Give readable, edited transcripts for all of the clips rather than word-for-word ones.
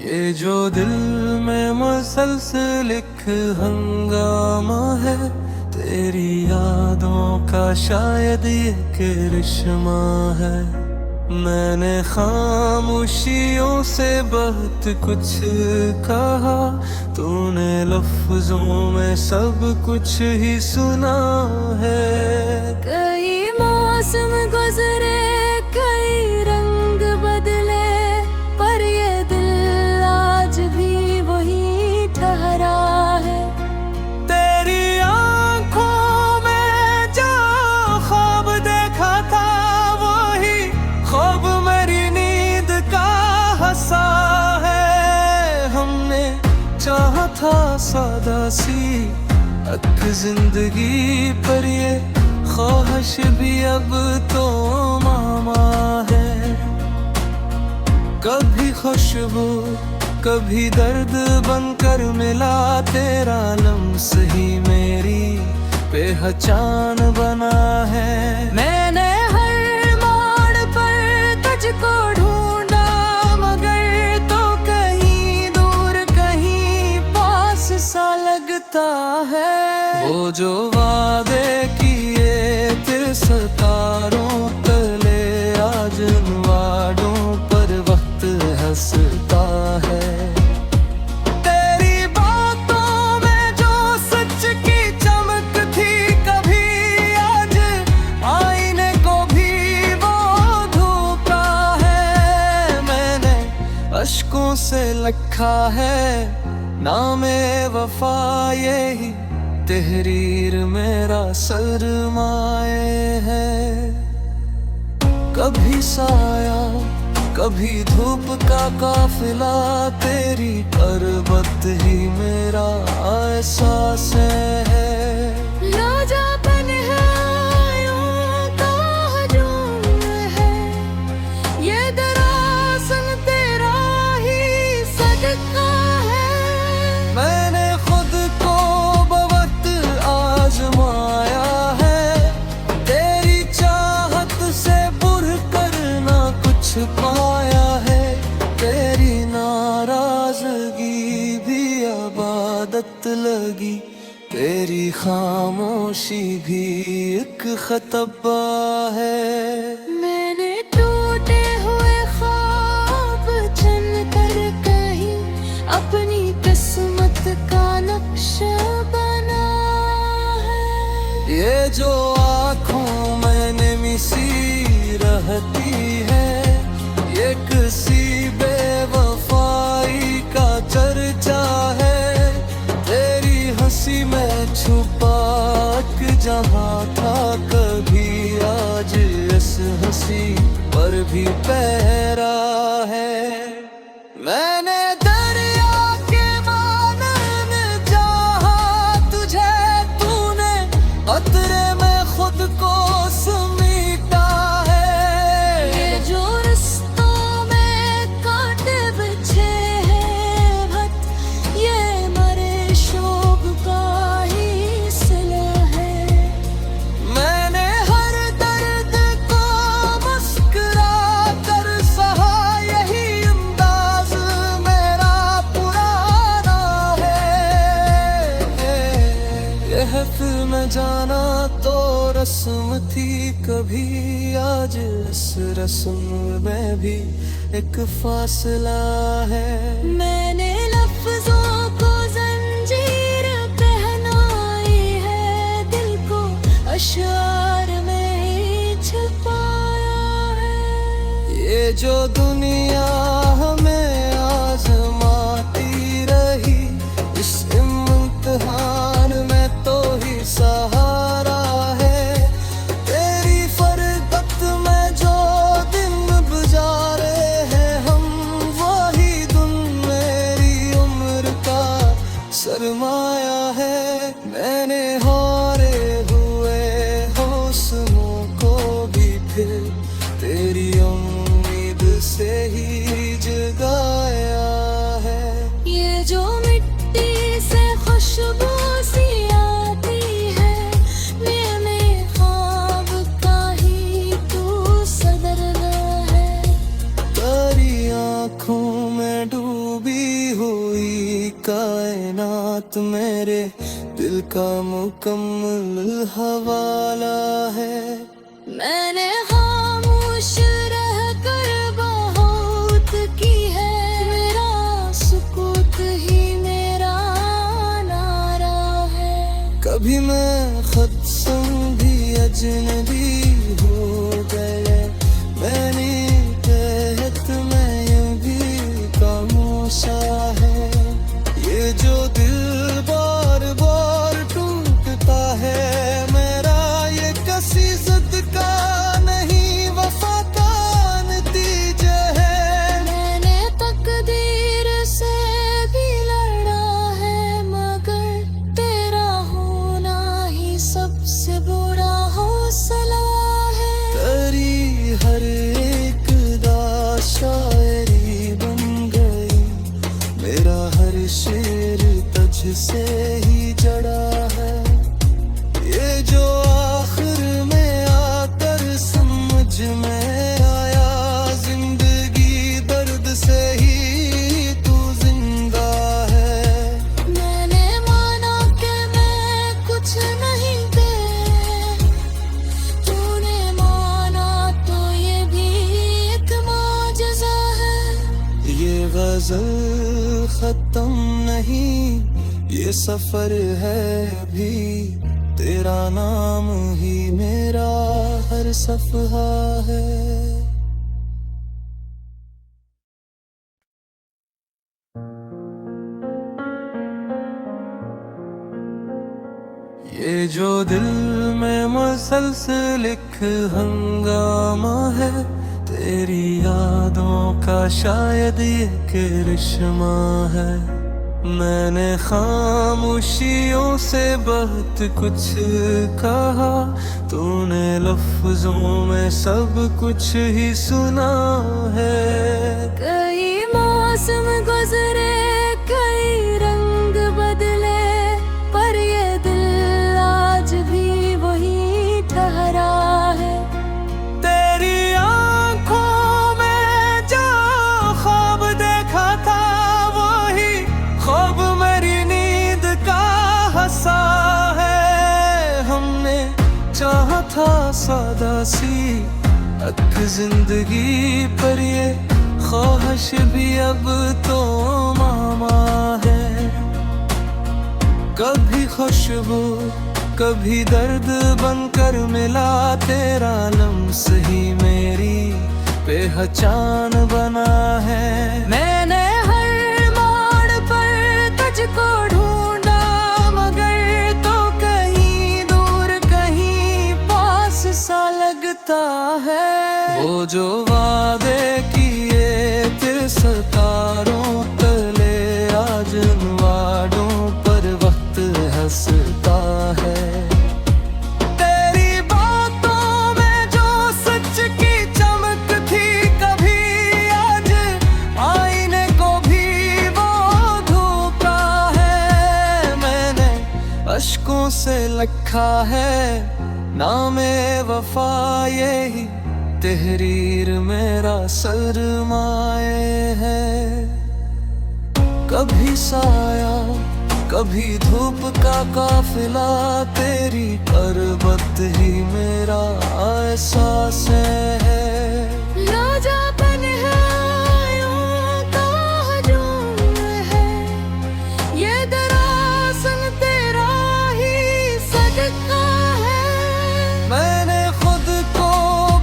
ये जो दिल में मुसलसल एक हंगामा है, तेरी यादों का शायद ये करिश्मा है। मैंने खामोशियों से बहुत कुछ कहा, तूने लफ्जों में सब कुछ ही सुना है। कई मौसम गुजरे, कई रंग बदले, पर ये दिल आज भी वही ठहरा है। तेरी आंखों में जो ख्वाब देखा था, वही ख्वाब मेरी नींद का हंसा है। हमने चाहा था सादा सी एक जिंदगी, पर ये ख्वाहिश भी अब तो मामा है। कभी खुशबू कभी दर्द बनकर मिला, तेरा लम्स ही मेरी पहचान बना है। मैंने हर मोड़ पर तुझको ढूंढा, मगर तो कहीं दूर कहीं पास सा लगता है। वो जो वादे किए तेरे सितारों तले, आज उन वादों पर वक्त हंसता है। तेरी बातों में जो सच की चमक थी, कभी आज आईने को भी वो धोखा है। मैंने अश्कों से लिखा है नामे वफा, यही तहरीर मेरा सरमाए है। कभी साया कभी धूप का काफिला, तेरी पर्वत ही मेरा एहसास है। लाजापन है, यूं का हजूम है, ये दरअसल तेरा ही सदका है। मैंने खुद को बवक्त आजमाया है, तेरी चाहत से बुर करना कुछ पाया है। तेरी नाराजगी भी इबादत लगी, तेरी खामोशी भी एक खतबा है। मैंने टूटे हुए ख्वाब चुन कर कहीं अपनी किस्मत का नक्शा बना है। ये जो आँखों में नमी रहती है, ये किसी बेवफाई का चर्चा है। तेरी हंसी में छुपा एक जहाँ था कभी, आज इस हंसी पर भी पहरा है। मैंने दरिया के मानन चाहा तुझे, तूने अतरे में खुद को समेटा है। ये जो रिश्तों में कांटे बिछे हैं भट, ये मरे शोक का ही सिला है। मैंने हर दर्द को मुस्कुरा कर सहा, यही अंदाज मेरा पुराना है। यह फिर मैं जाना तो रस्म थी कभी, आज इस रस्म में भी एक फासला है। मैंने लफ्जों को जंजीर पहनाई है, दिल को अशार में ही छुपाया है। ये जो दुनिया हमें आजमाती रही, इस इम्तिहान में तो ही सहारा है। तेरी फरकत में जो दिन गुजारे हैं हम, वही दिन मेरी उम्र का सरमाया है। मैंने हारे हुए हौसलों को भी फिर तेरी उम्मीद से ही जगाया है। ये जो मिट्टी से खुशबू सी आती है, मेरे ख्वाब का ही तू सदरगा है। तेरी आँखों में डूबी वक्त मेरे दिल का मुकम्मल हवाला है। मैंने खामोश रह कर बहुत की है, मेरा सुकूत ही मेरा नारा है। कभी मैं खुद समझी अजनबी हो गए, मैंने कहत मैं यूं भी खामोशा है। ये जो दिल बार बार टूटता है मेरा, ये किसी जिद का नहीं वफा का नतीजा है। मैंने तकदीर से भी लड़ा है, मगर तेरा होना ही सबसे बुरा हौसला है। तेरी हर एक दा शायरी बन गई, मेरा हर शेर तुझ से ही जड़ा है। ये जो आखिर में आकर समझ में आया, जिंदगी दर्द से ही तू जिंदा है। मैंने माना कि मैं कुछ नहीं दे, तूने माना तो ये भी एक मौजज़ा है। ये गजल खत्म नहीं, ये सफर है भी, तेरा नाम ही मेरा हर सफहा है। ये जो दिल में मुसलसल एक हंगामा है, तेरी यादों का शायद ये करिश्मा है। मैंने खामोशियों से बहुत कुछ कहा, तूने लफ्जों में सब कुछ ही सुना है। कई मौसम गुजरे, कई रंग बदले, पर ये दिल आज भी वही ठहरा है। तेरी आंखों में जो ख्वाब देखा था, वही ख्वाब मेरी नींद का हंसा है। हमने चाहा था सादा सी अक जिंदगी, पर ये ख्वाहिश भी अब तो मामा है। कभी खुशबू कभी दर्द बनकर मिला, तेरा लम्स ही मेरी पहचान बना है। मैंने हर मोड़ पर तुझको ढूंढा, मगर तो कहीं दूर कहीं पास सा लगता है। वो जो वादे किए थे सितारों तले, आज उन वादों पर वक्त हंसता है। तेरी बातों में जो सच की चमक थी, कभी आज आईने को भी वो धोखा है। मैंने अश्कों से लिखा है नामे वफा, यही तहरीर मेरा सरमाए है। कभी साया कभी धूप का काफिला, तेरी पर्वत ही मेरा एहसास है। लाजापन है, यूं का हजूम है, ये दरअसल तेरा ही सदका है। मैंने खुद को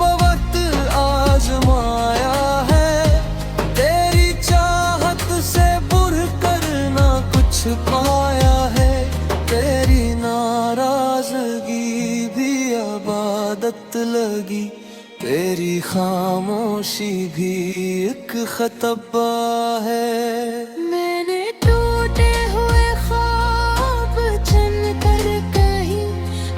बवक्त आजमाया है, तेरी चाहत से बुर करना कुछ पाया है। तेरी नाराजगी भी इबादत लगी, तेरी खामोशी भी एक खतबा है। मैंने टूटे हुए ख्वाब चुन कर कहीं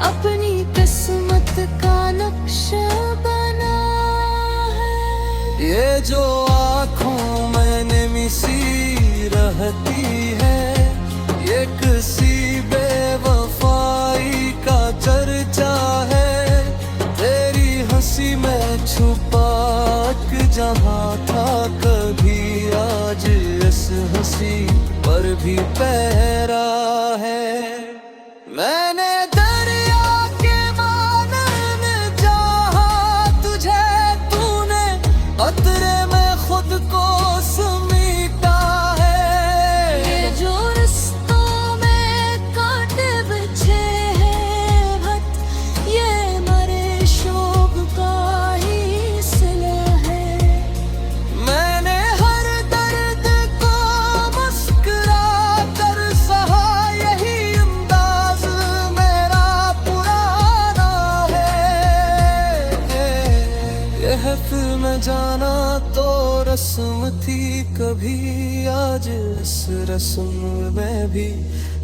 अपनी किस्मत का नक्शा बना है। ये जो आँखों में निमिसी रहती है, ये किसी बेवफाई का चर्चा है। तेरी हंसी में छुपा जहाँ था कभी, आज इस हंसी पर भी पहरा है। मैंने दरिया के मानन चाहा तुझे, तूने कतरे में खुद को समेटा है। ये जो रिश्तों में कांटे बिछे हैं भट, ये मरे शोक का ही सिला है। मैंने हर दर्द को मुस्कुरा कर सहा, यही अंदाज मेरा पुराना है। यह फिल्म जाना तो रस्म थी कभी, आज इस रस्म में भी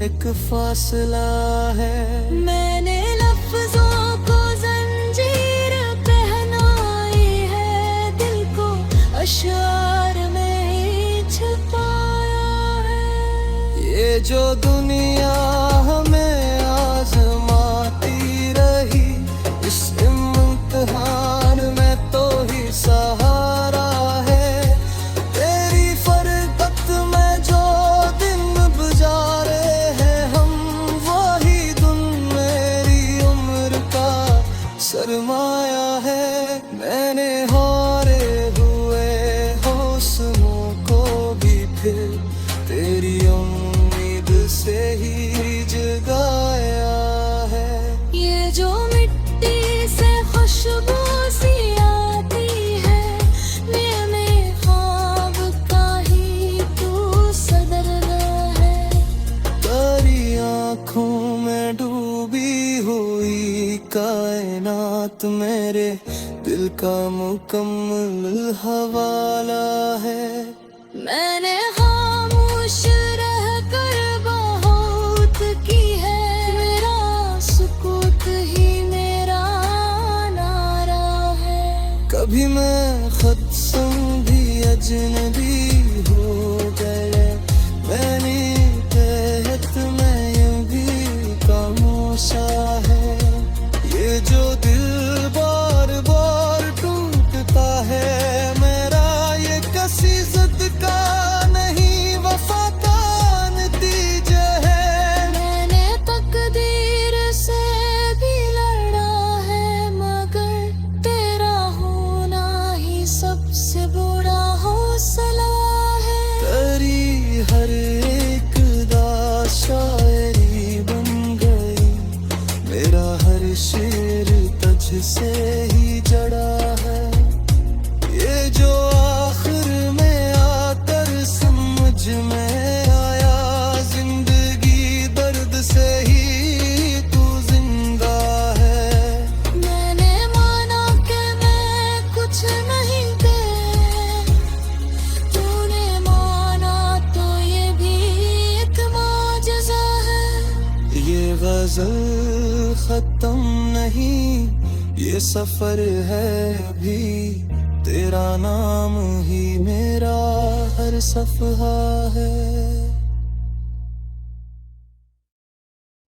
एक फासला है। मैंने लफ्जों को जंजीर पहनाई है, दिल को अशार में ही छुपाया है। ये जो दुनिया हमें आजमाती रही, इस इम्तिहान में तो ही सहारा है। तेरी फरकत में जो दिन गुजारे हैं हम, वही दिन मेरी उम्र का सरमाया है। मैंने हारे हुए हौसलों को भी फिर तेरी उम्मीद से ही जगाया है। ये जो मिट्टी से खुशबू सी आती है, मेरे ख्वाब का ही तू सदरना है। तेरी आँखों में डूबी हुई कायनात मेरे दिल का मुकम्मल हवाला है। मैंने खामोश रह कर बहुत की है, मेरा सुकूत ही मेरा नारा है। कभी मैं खुद भी अजनबी हो गए, मैंने तहत मैं यूं भी खामोशा है। ये जो दिल बार बार टूटता है मेरा, ये किसी जिद का नहीं वफा का नतीजा है। मैंने तकदीर से भी लड़ा है, मगर तेरा होना ही सबसे बुरा हौसला है। तेरी हर एक दा शायरी बन गई, मेरा हर शेर तुझ से ही जड़ा है। ये जो आखिर में आकर समझ में आया, जिंदगी दर्द से ही तू जिंदा है। मैंने माना कि मैं कुछ नहीं दे, तूने माना तो ये भी एक मौजज़ा है। ये गजल खत्म नहीं, ये सफर है अभी, तेरा नाम ही मेरा हर सफहा है।